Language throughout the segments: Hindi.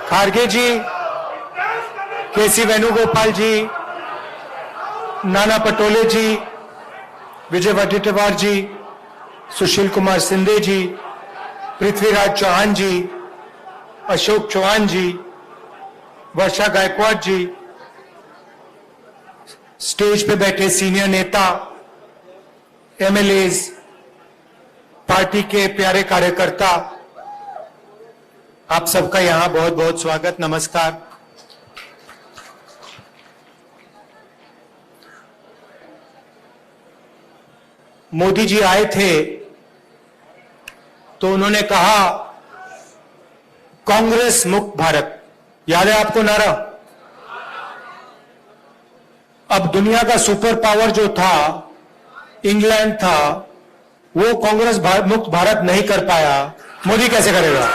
खारगे जी, केसी वेणुगोपाल जी, नाना पटोले जी, विजय वडेट्टीवार जी, सुशील कुमार सिंधे जी, पृथ्वीराज चौहान जी, अशोक चौहान जी, वर्षा गायकवाड़ जी, स्टेज पे बैठे सीनियर नेता, एमएलएज, पार्टी के प्यारे कार्यकर्ता, आप सबका यहां बहुत बहुत स्वागत, नमस्कार। मोदी जी आए थे तो उन्होंने कहा कांग्रेस मुक्त भारत, याद है आपको नारा? अब दुनिया का सुपर पावर जो था, इंग्लैंड था, वो कांग्रेस मुक्त भारत नहीं कर पाया, मोदी कैसे करेगा?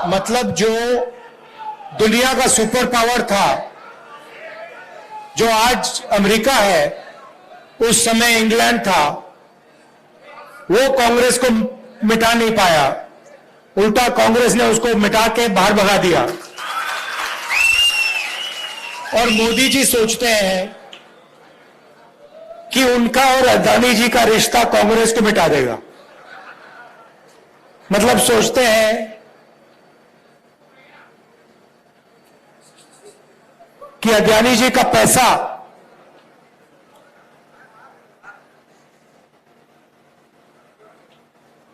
मतलब जो दुनिया का सुपर पावर था, जो आज अमेरिका है, उस समय इंग्लैंड था, वो कांग्रेस को मिटा नहीं पाया, उल्टा कांग्रेस ने उसको मिटा के बाहर भगा दिया। और मोदी जी सोचते हैं कि उनका और अदानी जी का रिश्ता कांग्रेस को मिटा देगा। मतलब सोचते हैं कि अदानी जी का पैसा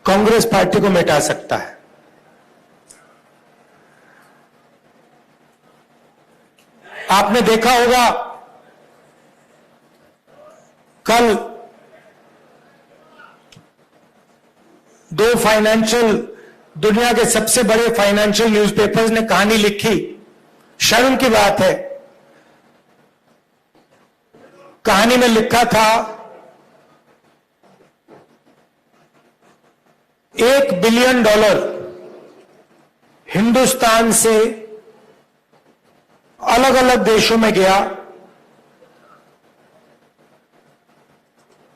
कांग्रेस पार्टी को मिटा सकता है। आपने देखा होगा कल दो दुनिया के सबसे बड़े फाइनेंशियल न्यूज़पेपर्स ने कहानी लिखी, शर्म की बात है। कहानी में लिखा था $1 बिलियन हिंदुस्तान से अलग अलग देशों में गया,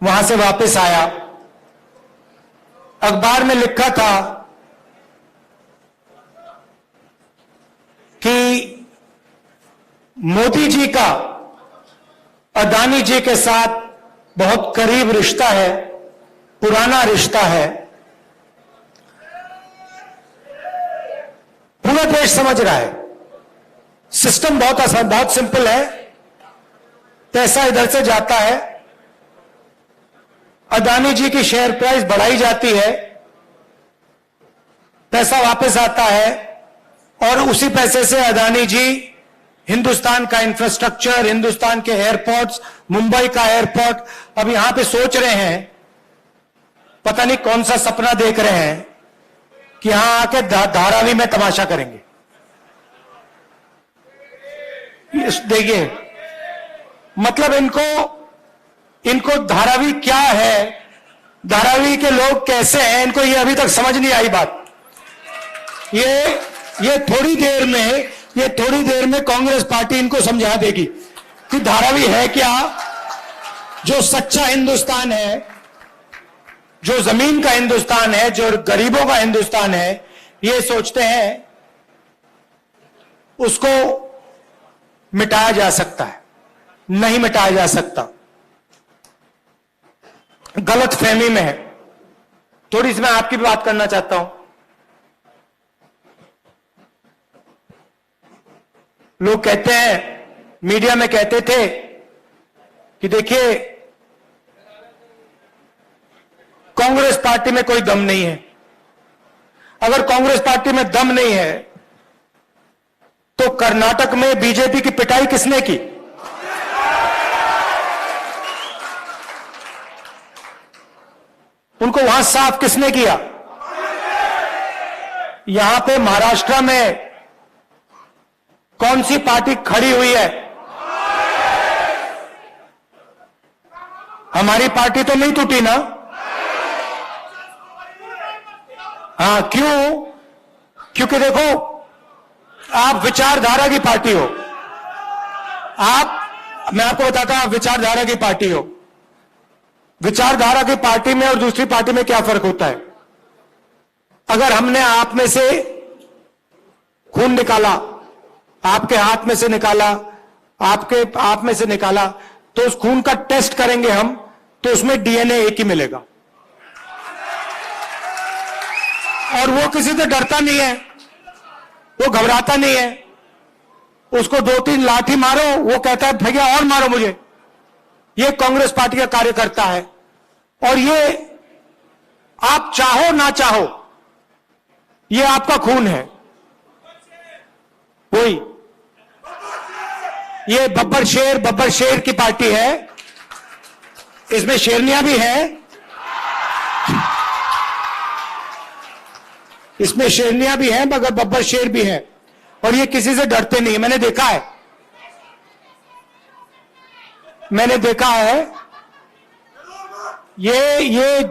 वहां से वापस आया। अखबार में लिखा था कि मोदी जी का अदानी जी के साथ बहुत करीब रिश्ता है, पुराना रिश्ता है। पूरा देश समझ रहा है, सिस्टम बहुत आसान, बहुत सिंपल है। पैसा इधर से जाता है, अदानी जी की शेयर प्राइस बढ़ाई जाती है, पैसा वापस आता है और उसी पैसे से अदानी जी हिंदुस्तान का इंफ्रास्ट्रक्चर, हिंदुस्तान के एयरपोर्ट्स, मुंबई का एयरपोर्ट, अब यहां पे सोच रहे हैं, पता नहीं कौन सा सपना देख रहे हैं कि यहां आके धारावी में तमाशा करेंगे। देखिए, मतलब इनको धारावी क्या है, धारावी के लोग कैसे हैं, इनको ये अभी तक समझ नहीं आई बात। ये थोड़ी देर में कांग्रेस पार्टी इनको समझा देगी कि धारावी है क्या। जो सच्चा हिंदुस्तान है, जो जमीन का हिंदुस्तान है, जो गरीबों का हिंदुस्तान है, ये सोचते हैं उसको मिटाया जा सकता है। नहीं मिटाया जा सकता, गलत फहमी में है। थोड़ी सी मैं आपकी भी बात करना चाहता हूं। लोग कहते हैं, मीडिया में कहते थे कि देखिए कांग्रेस पार्टी में कोई दम नहीं है। अगर कांग्रेस पार्टी में दम नहीं है तो कर्नाटक में बीजेपी की पिटाई किसने की? उनको वहां साफ किसने किया? यहां पे महाराष्ट्र में कौन सी पार्टी खड़ी हुई है? हमारी पार्टी तो नहीं टूटी ना। हाँ, क्यों? क्योंकि देखो, आप विचारधारा की पार्टी हो, मैं आपको बताता हूं, विचारधारा की पार्टी हो, विचारधारा की पार्टी में और दूसरी पार्टी में क्या फर्क होता है। अगर हमने आप में से खून निकाला, आपके हाथ में से निकाला, आपके आप में से निकाला, तो उस खून का टेस्ट करेंगे हम, तो उसमें डीएनए एक ही मिलेगा। और वो किसी से डरता नहीं है, वो घबराता नहीं है। उसको 2-3 लाठी मारो, वो कहता है भैया और मारो मुझे। ये कांग्रेस पार्टी का कार्यकर्ता है। और ये आप चाहो ना चाहो, ये आपका खून है। वही ये बब्बर शेर की पार्टी है। इसमें शेरनियां भी हैं, इसमें शेरनियां भी हैं, मगर बब्बर शेर भी हैं। और ये किसी से डरते नहीं। मैंने देखा है, मैंने देखा है। ये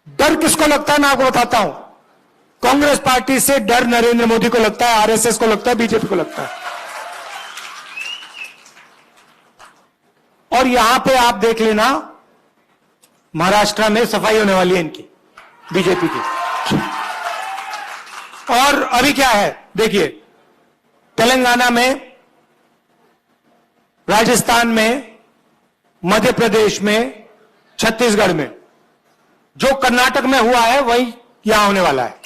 डर किसको लगता है मैं आपको बताता हूं। कांग्रेस पार्टी से डर नरेंद्र मोदी को लगता है, आरएसएस को लगता है, बीजेपी को लगता है। और यहां पे आप देख लेना, महाराष्ट्र में सफाई होने वाली है इनकी, बीजेपी की। और अभी क्या है देखिए, तेलंगाना में, राजस्थान में, मध्य प्रदेश में, छत्तीसगढ़ में, जो कर्नाटक में हुआ है वही यहां होने वाला है।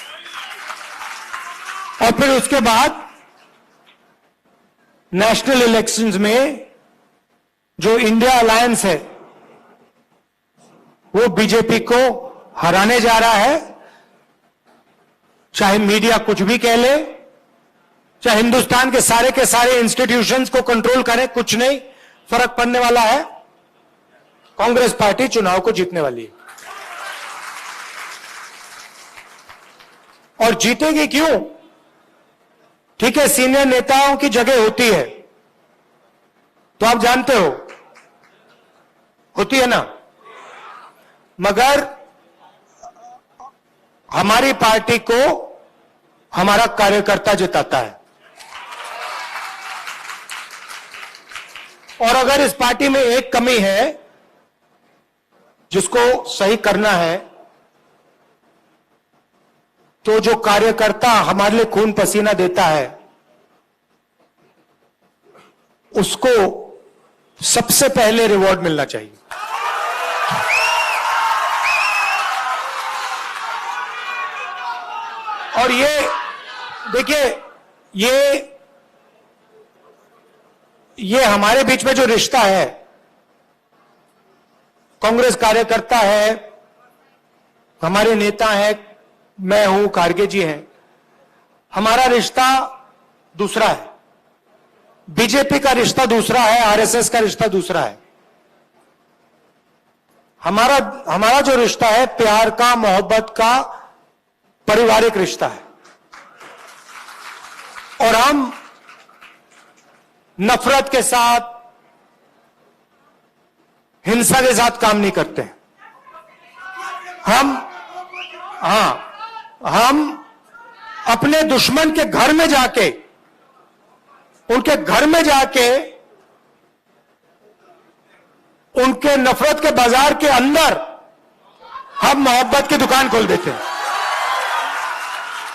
और फिर उसके बाद नेशनल इलेक्शंस में जो इंडिया अलायंस है वो बीजेपी को हराने जा रहा है। चाहे मीडिया कुछ भी कह ले, चाहे हिंदुस्तान के सारे इंस्टीट्यूशंस को कंट्रोल करें, कुछ नहीं फर्क पड़ने वाला है। कांग्रेस पार्टी चुनाव को जीतने वाली है। और जीतेगी क्यों? ठीक है, सीनियर नेताओं की जगह होती है, तो आप जानते हो होती है ना, मगर हमारी पार्टी को हमारा कार्यकर्ता जिताता है। और अगर इस पार्टी में एक कमी है जिसको सही करना है, तो जो कार्यकर्ता हमारे लिए खून पसीना देता है उसको सबसे पहले रिवॉर्ड मिलना चाहिए। और ये देखिए, ये हमारे बीच में जो रिश्ता है, कांग्रेस कार्यकर्ता है, हमारे नेता हैं, मैं हूं, खारगे जी हैं, हमारा रिश्ता दूसरा है। बीजेपी का रिश्ता दूसरा है, आरएसएस का रिश्ता दूसरा है। हमारा जो रिश्ता है प्यार का, मोहब्बत का, पारिवारिक रिश्ता है। और हम नफरत के साथ, हिंसा के साथ काम नहीं करते। हम अपने दुश्मन के घर में जाके, उनके घर में जाके, उनके नफरत के बाजार के अंदर हम मोहब्बत की दुकान खोल देते हैं।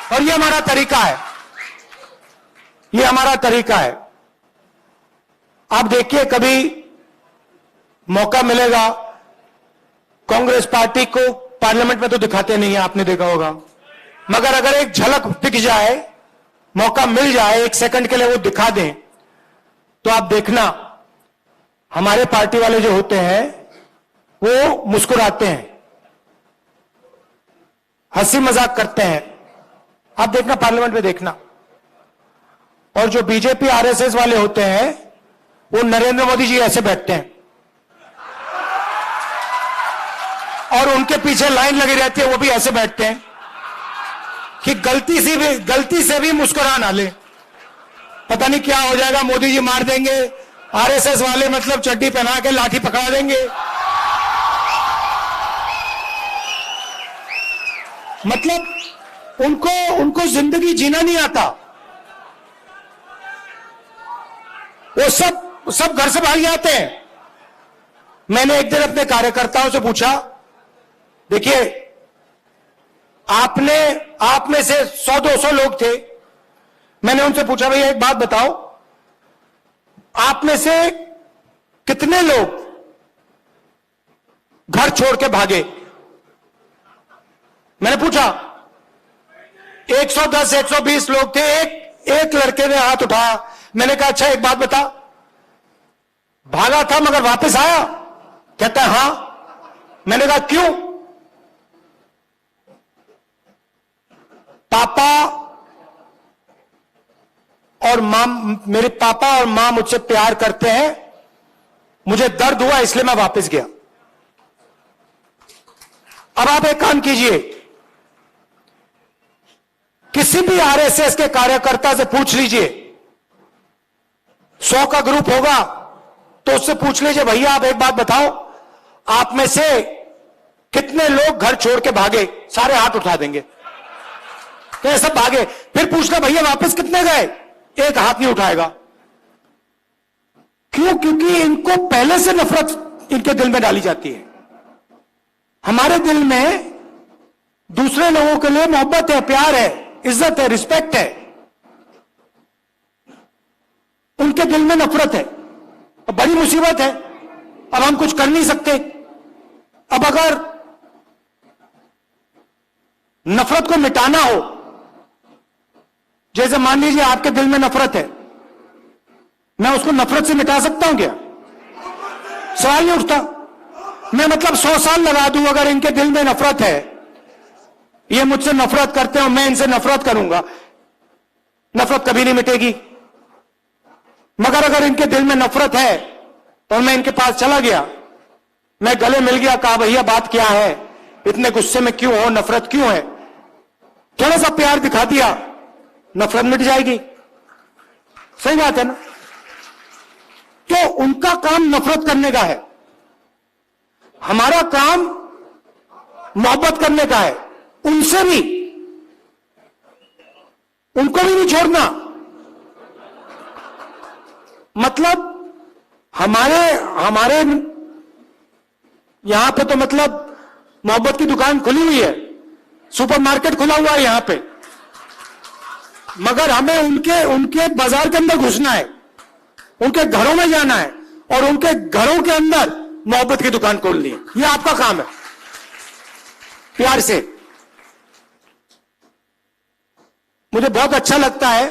और ये हमारा तरीका है, ये हमारा तरीका है। आप देखिए, कभी मौका मिलेगा, कांग्रेस पार्टी को पार्लियामेंट में तो दिखाते नहीं है, आपने देखा होगा, मगर अगर एक झलक दिख जाए, मौका मिल जाए, 1 सेकंड के लिए वो दिखा दें, तो आप देखना हमारे पार्टी वाले जो होते हैं वो मुस्कुराते हैं, हंसी मजाक करते हैं। आप देखना, पार्लियामेंट में देखना। और जो बीजेपी आरएसएस वाले होते हैं वो नरेंद्र मोदी जी ऐसे बैठते हैं और उनके पीछे लाइन लगी रहती है, वो भी ऐसे बैठते हैं कि गलती से भी मुस्कुरा ना ले, पता नहीं क्या हो जाएगा, मोदी जी मार देंगे, आरएसएस वाले मतलब चड्डी पहना के लाठी पकड़ा देंगे। मतलब उनको जिंदगी जीना नहीं आता। वो सब घर से भाग जाते हैं। मैंने एक दिन अपने कार्यकर्ताओं से पूछा, देखिए आप में से 100-200 लोग थे। मैंने उनसे पूछा, भैया एक बात बताओ, आप में से कितने लोग घर छोड़ के भागे? मैंने पूछा। 110-120 लोग थे। एक लड़के ने हाथ उठाया। मैंने कहा, अच्छा एक बात बता, भागा था मगर वापस आया? कहता है हां। मैंने कहा क्यों? पापा और मां, मेरे पापा और मां मुझसे प्यार करते हैं, मुझे दर्द हुआ इसलिए मैं वापस गया। अब आप एक काम कीजिए, किसी भी आरएसएस के कार्यकर्ता से पूछ लीजिए, 100 का ग्रुप होगा तो उससे पूछ लीजिए, भैया आप एक बात बताओ, आप में से कितने लोग घर छोड़ के भागे? सारे हाथ उठा देंगे, तो ये सब भागे। फिर पूछना, भैया वापस कितने गए? एक हाथ नहीं उठाएगा। क्यों? क्योंकि इनको पहले से नफरत इनके दिल में डाली जाती है। हमारे दिल में दूसरे लोगों के लिए मोहब्बत है, प्यार है, इज्जत है, रिस्पेक्ट है। उनके दिल में नफरत है। अब बड़ी मुसीबत है, अब हम कुछ कर नहीं सकते। अब अगर नफरत को मिटाना हो, जैसे मान लीजिए आपके दिल में नफरत है, मैं उसको नफरत से मिटा सकता हूं क्या? सवाल नहीं उठता। मैं मतलब 100 साल लगा दूं, अगर इनके दिल में नफरत है, ये मुझसे नफरत करते हो, मैं इनसे नफरत करूंगा, नफरत कभी नहीं मिटेगी। मगर अगर इनके दिल में नफरत है तो मैं इनके पास चला गया, मैं गले मिल गया, कहा भैया बात क्या है, इतने गुस्से में क्यों हो, नफरत क्यों है? थोड़ा सा प्यार दिखा दिया, नफरत मिट जाएगी। सही बात है ना? तो उनका काम नफरत करने का है, हमारा काम मोहब्बत करने का है। उनसे भी, उनको भी नहीं छोड़ना। मतलब हमारे यहां पे तो मतलब मोहब्बत की दुकान खुली हुई है, सुपरमार्केट खुला हुआ है यहां पे, मगर हमें उनके बाजार के अंदर घुसना है, उनके घरों में जाना है और उनके घरों के अंदर मोहब्बत की दुकान खोलनी है। यह आपका काम है, प्यार से। मुझे बहुत अच्छा लगता है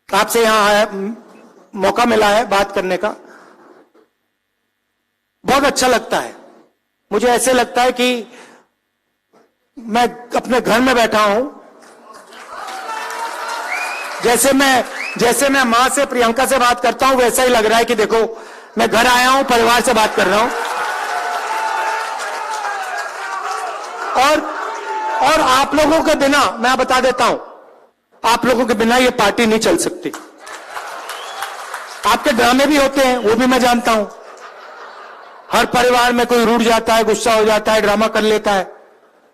आपसे यहां मौका मिला है बात करने का, बहुत अच्छा लगता है। मुझे ऐसे लगता है कि मैं अपने घर में बैठा हूं, जैसे मैं मां से, प्रियंका से बात करता हूं, वैसा ही लग रहा है कि देखो मैं घर आया हूं, परिवार से बात कर रहा हूं। और आप लोगों के बिना, मैं बता देता हूं, आप लोगों के बिना ये पार्टी नहीं चल सकती। आपके ड्रामे भी होते हैं, वो भी मैं जानता हूं। हर परिवार में कोई रूठ जाता है, गुस्सा हो जाता है, ड्रामा कर लेता है,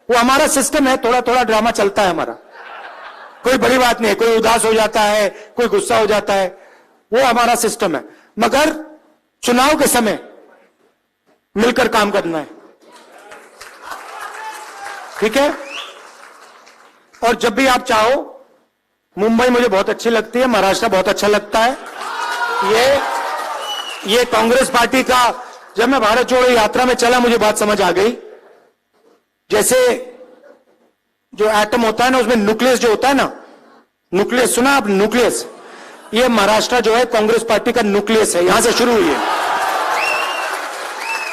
वो हमारा सिस्टम है। थोड़ा थोड़ा ड्रामा चलता है हमारा, कोई बड़ी बात नहीं है। कोई उदास हो जाता है, कोई गुस्सा हो जाता है, वो हमारा सिस्टम है। मगर चुनाव के समय मिलकर काम करना है, ठीक है? और जब भी आप चाहो, मुंबई मुझे बहुत अच्छी लगती है, महाराष्ट्र बहुत अच्छा लगता है। ये कांग्रेस पार्टी का, जब मैं भारत जोड़ो यात्रा में चला, मुझे बात समझ आ गई। जैसे जो एटम होता है ना, उसमें न्यूक्लियस जो होता है ना, न्यूक्लियस सुना आप? न्यूक्लियस, ये महाराष्ट्र जो है कांग्रेस पार्टी का न्यूक्लियस है, यहां से शुरू हुई है।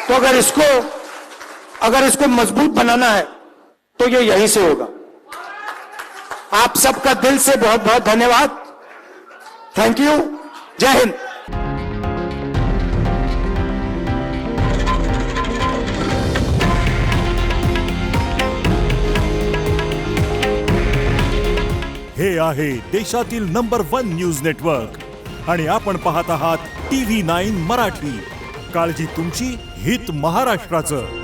तो अगर इसको मजबूत बनाना है तो ये यहीं से होगा। आप सबका दिल से बहुत बहुत धन्यवाद। Thank you. जय हिंद। हे आहे देशातील नंबर 1 न्यूज नेटवर्क आणि आपण पाहत आहात TV9 मराठी। काळजी तुमची, हित महाराष्ट्राचं।